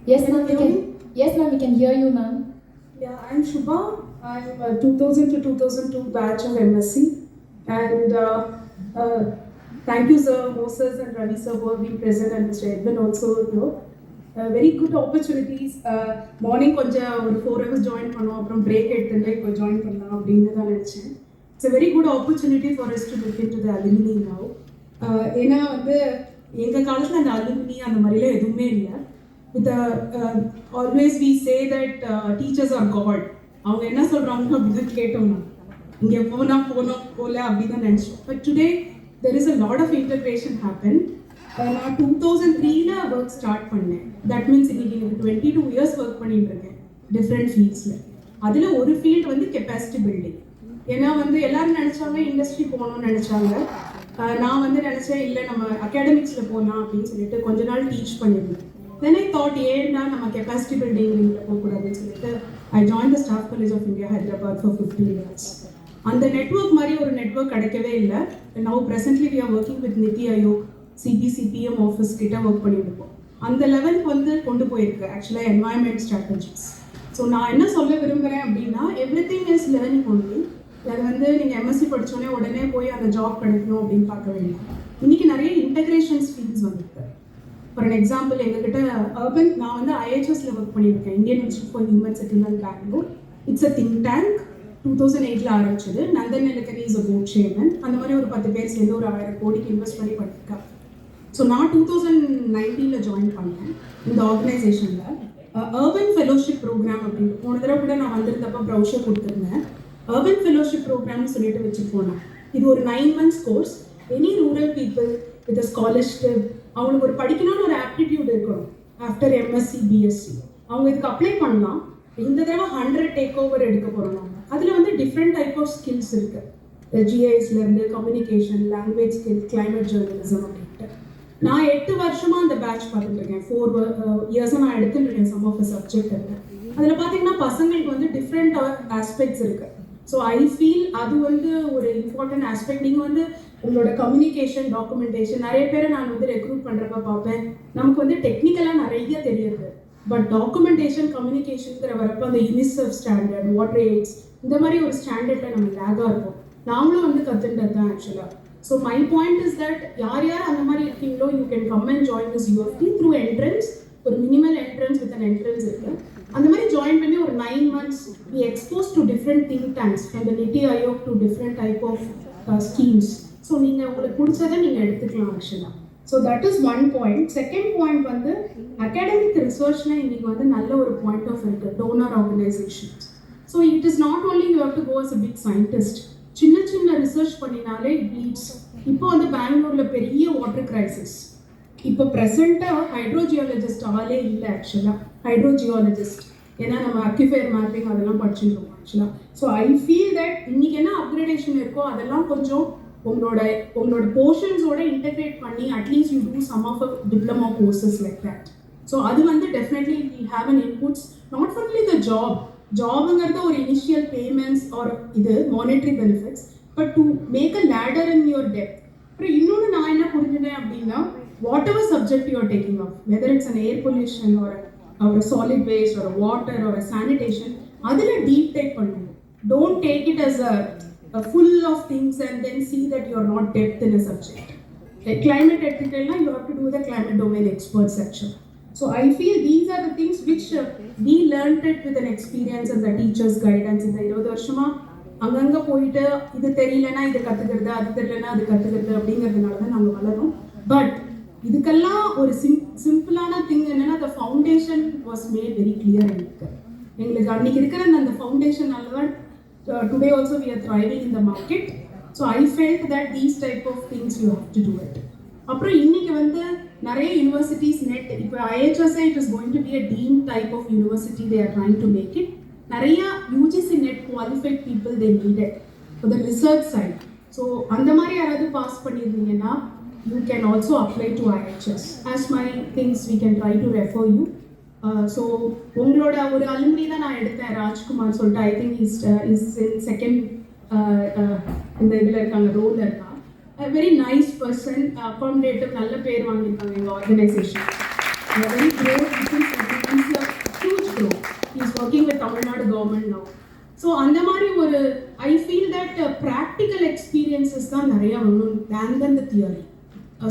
Yes, ma'am. Yes, ma'am. We can hear you, ma'am. Yeah, I'm Shubha. I'm a 2000 to 2002 batch of MSc, and thank you, sir, Moses and Ravi sir, who have been present, and Mr. Edwin also here. Very good opportunities. Morning கொஞ்சம் ஒரு 4 hours join பண்ணோம், அப்புறம் break எடுத்துட்டு இப்போ join பண்ணலாம் அப்படின்னு தான் நினைச்சேன். It's a very good opportunity for us to look into the alumni now. ஏன்னா வந்து எங்க காலத்துல அந்த alumni அந்த மாதிரிலாம் எதுவுமே இல்லை. With the always we say that teachers are God. அவங்க என்ன சொல்றாங்க அப்படிதான் கேட்டோம். இங்க போல அப்படிதான் நினைச்சோம். But today there is a lot of integration happen. நான் 2003ல work start பண்ணேன். That means இன்னைக்கு எனக்கு 22 years work பண்ணிட்டு இருக்கேன் different fieldsல. அதுல ஒரு field வந்து capacity building. ஏன்னா வந்து எல்லாரும் நினைச்சாங்க இண்டஸ்ட்ரி போகணும்னு நினைச்சாங்க. நான் வந்து நினைச்சேன் இல்லை நம்ம அகாடமிக்ஸ்ல போகலாம் அப்படின்னு சொல்லிட்டு கொஞ்ச நாள் டீச் பண்ணியிருந்தேன். Then I thought, ஏன்னா நம்ம capacity building போகக்கூடாதுன்னு சொல்லிட்டு I joined the Staff College of India, Hyderabad for 15 years. அந்த நெட்வொர்க் மாதிரி ஒரு நெட்வொர்க் கிடைக்கவே இல்லை. Now presently we are working with Niti Aayog, CPC, PM office கிட்ட ஒர்க் பண்ணிட்டு இருக்கோம். அந்த லெவலுக்கு வந்து கொண்டு போயிருக்கு ஆக்சுவலாக என்வாயன்மெண்ட் ஸ்ட்ராட்டஜிஸ். ஸோ நான் என்ன சொல்ல விரும்புகிறேன் அப்படின்னா எவ்ரிதிங் இஸ் லேர்னிங் ஒன்லி. அது வந்து நீங்கள் எம்எஸ்சி படித்தோடனே உடனே போய் அந்த ஜாப் கிடைக்கணும் அப்படின்னு பார்க்க வேண்டாம். இன்னைக்கு நிறைய இன்டகிரேஷன் ஸ்கீம்ஸ் வந்துருக்கு. ஃபார் அன் எக்ஸாம்பிள் எங்ககிட்ட அர்பன் நான் வந்து ஐஹெச்எஸ்ல ஒர்க் பண்ணியிருக்கேன், Indian institute for human settlement Bangalore. It's a think tank. 2008ல் ஆரம்பிச்சது. நந்தன் நிலக்கரி இஸ் அ போர்ட் சேர்மன். அந்த மாதிரி ஒரு 10 பேர் சேர்ந்து ஒரு 1000 கோடிக்கு இன்வெஸ்ட் பண்ணி பண்ணியிருக்காங்க. ஸோ நான் 2019ல் ஜாயின் பண்ணேன் இந்த ஆர்கனைசேஷனில். அர்பன் ஃபெலோஷிப் ப்ரோக்ராம் அப்படின்னு போன தடவை கூட நான் வந்திருந்தப்போ ப்ரௌஷர் கொடுத்துருந்தேன். அர்பன் ஃபெலோஷிப் ப்ரோக்ராம்னு சொல்லிட்டு வச்சு போனேன். இது ஒரு 9 months course. Any rural people with a scholarship, அவங்களுக்கு ஒரு படிக்கணும்னு ஒரு ஆப்டிடியூட் இருக்கணும். ஆஃப்டர் எம்எஸ்சி பிஎஸ்சி அவங்க இதுக்கு அப்ளை பண்ணலாம். இந்த தடவை 100 டேக் ஓவர் எடுக்க போகிறோம் நாங்கள். அதில் வந்து டிஃப்ரெண்ட் டைப் ஆஃப் ஸ்கில்ஸ் இருக்குது. ஜிஐஎஸ்லேருந்து communication, language skill, climate journalism அப்படின்ட்டு. நான் 8 வருஷமாக அந்த பேட்ச் பார்த்துட்டு இருக்கேன். 4 இயர்ஸாக நான் எடுத்துட்டு இருக்கேன் சம் ஆஃப் சப்ஜெக்ட். அதில் பார்த்தீங்கன்னா பசங்களுக்கு வந்து டிஃப்ரெண்ட் ஆஸ்பெக்ட்ஸ் இருக்குது. ஸோ ஐ ஃபீல் அது வந்து ஒரு இம்பார்ட்டன்ட் ஆஸ்பெக்ட். நீங்கள் வந்து உங்களோட கம்யூனிகேஷன், டாக்குமெண்டேஷன், நிறைய பேரை நான் வந்து ரெக்ரூட் பண்ணுறப்ப பார்ப்பேன், நமக்கு வந்து டெக்னிக்கலாக நிறைய தெரியுது. பட் டாக்குமெண்டேஷன், கம்யூனிகேஷனுங்கிற வரப்போ அந்த யூனிசெஃப் ஸ்டாண்டர்ட், வாட்டர் எய்ட்ஸ், இந்த மாதிரி ஒரு ஸ்டாண்டர்டில் நம்ம லேகாக இருப்போம். நாங்களும் வந்து கற்றுன்றது தான் ஆக்சுவலாக. So my point is that யார் யார் அந்த மாதிரி இருக்கீங்களோ you can come and join this UFT through entrance. ஒரு minimal entrance with an entrance இருக்குது. அந்த மாதிரி ஜாயின் பண்ணி ஒரு 9 months we exposed to different think tanks from the Niti Aayog to different type of schemes. So நீங்கள் உங்களுக்கு பிடிச்சதை நீங்கள் எடுத்துக்கலாம் ஆக்சுவலாக. So that is one point. Second point வந்து அகாடமிக் ரிசர்ச்ல இன்னைக்கு வந்து நல்ல ஒரு பாயிண்ட் ஆஃப் இருக்குது donor organisations. So it is not only you have to go as a big scientist. சின்ன சின்ன ரிசர்ச் பண்ணினாலே இட் லீட்ஸ். இப்போ வந்து பெங்களூரில் பெரிய வாட்டர் கிரைசிஸ். இப்போ ப்ரெசென்ட்டாக ஹைட்ரோஜியாலஜிஸ்ட் ஆளே இல்லை ஆக்சுவலாக. ஹைட்ரோஜியாலஜிஸ்ட் ஏன்னா நம்ம அக்யூஃபயர் மேப்பிங் அதெல்லாம் படிச்சுருக்கோம் ஆக்சுவலாக. ஸோ ஐ ஃபீல் தட் இன்னைக்கு என்ன அப்கிரேடேஷன் இருக்கோ அதெல்லாம் கொஞ்சம் உங்களோட போர்ஷன்ஸோட இன்டெகிரேட் பண்ணி at least you do some of a diploma courses like that. So அது வந்து definitely will have an inputs. Not only the ஜாபுங்கிறது ஒரு இனிஷியல் பேமெண்ட்ஸ் ஆர் இது monetary benefits, but to make a ladder in your depth. அப்புறம் இன்னொன்று நான் என்ன புரிஞ்சுட்டேன் அப்படின்னா whatever subject you are taking up, whether it's an air pollution or a solid waste or a water or a sanitation, adila deep take pannuங்க. Don't take it as a full of things and then see that you are not depth in a subject. Like climate ethical, you have to do the climate domain expert section. So I feel these are the things which we learned it with an experience and the teacher's guidance. இந்த 20 வருஷமா அங்கங்க போயிட்டு இது தெரியலனா இது கத்துக்கிறது, அது தெரியலனா அது கத்துக்கிறது அப்படிங்கிறதுனால தான் நாங்கள் வளரும். பட் இதுக்கெல்லாம் ஒரு சிம்பிளான திங் என்னன்னா the foundation was made very clear எங்களுக்கு அன்னைக்கு இருக்கிற அந்த ஃபவுண்டேஷனால தான் today also we are thriving in the market. So I felt that these type of things you have to do it. அப்புறம் இன்னைக்கு வந்து நிறைய யூனிவர்சிட்டிஸ் நெட் இப்போ IHSA it is going to be a deemed type of university they are trying to make it. நிறைய UGC net qualified people they needed for the research side. So அந்த மாதிரி யாராவது pass பண்ணியிருந்தீங்கன்னா you can also apply to IHS. As my things we can try to refer you. So உங்களோட ஒரு alumni தான் நான் எடுத்தேன், ராஜ்குமார் சொல்லிட்டு. I think is in second இந்த இதில் இருக்காங்க, ரோலில் இருக்காங்க. வெரி நைஸ் பர்சன், அகாமடேட்டிவ், நல்ல பேர் வாங்கியிருக்காங்க எங்கள் organisation. Very growth he's a huge growth. He's working with Tamil Nadu government now. So அந்த மாதிரி ஒரு I feel that practical experiences தான் நிறையா வேணும் தேன் தன் த தியரி.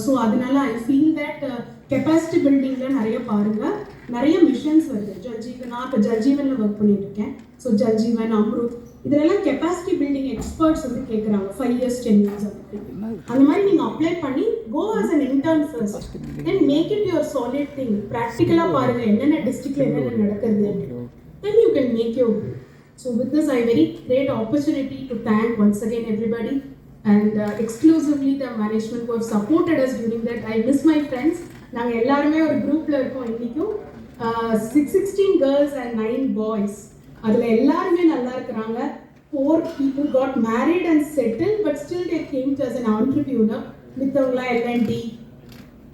ஸோ அதனால ஐ ஃபீல் தட் கெப்பாசிட்டி பில்டிங்கில் நிறைய பாருங்கள், நிறைய மிஷன்ஸ் வருது. ஜல்ஜீவன், நான் இப்போ ஜல்ஜீவனில் ஒர்க் பண்ணிட்டு இருக்கேன். ஸோ ஜல்ஜீவன், அம்ருத், இதெல்லாம் கெப்பாசிட்டி பில்டிங் எக்ஸ்பர்ட்ஸ் வந்து கேட்குறாங்க 5 years 10 years அந்த மாதிரி நீங்கள் அப்ளை பண்ணி go as an intern first, then make it your solid thing. ப்ராக்டிக்கலாக பாருங்கள் என்னென்ன டிஸ்ட்ரிக்டில் என்னென்ன நடக்குது, then you can make your way. So with this, I very great opportunity to thank once again everybody and exclusively the management who have supported us during that. I miss my friends. நாங்கள் எல்லாருமே ஒரு குரூப்பில் இருக்கோம் இன்றைக்கும். 16 girls and 9 boys. அதில் எல்லாருமே நல்லா இருக்கிறாங்க. 4 people got married and settled, but still they came to as an entrepreneur. மித்தவங்களாம் L&D,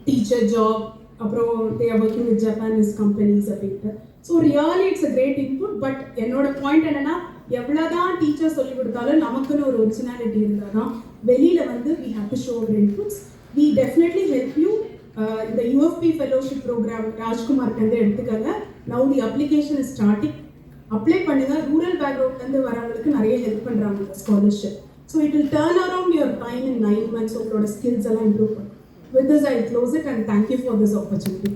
teacher job, அப்புறம் they are working with Japanese companies அப்படின்ட்டு. So really it's a great input. But என்னோட point என்னன்னா, எவ்வளோதான் teacher சொல்லி கொடுத்தாலும் நமக்குன்னு ஒரு originality இருந்தால் தான் வெளியில் வந்து we have to show our inputs. We definitely help you. இந்த UFP ஃபெலோஷிப் ப்ரோக்ராம் ராஜ்குமார்க்கு வந்து எடுத்துக்கங்க. Now the application is starting. Apply பண்ணுங்க. ரூரல் பேக்ரவுண்ட்லேருந்து வரவங்களுக்கு நிறைய ஹெல்ப் பண்ணுறாங்க இந்த scholarship. So it will turn around your time in 9 months. உங்களோட skills எல்லாம் இம்ப்ரூவ் பண்ணும். With this, I close it and thank you for this opportunity.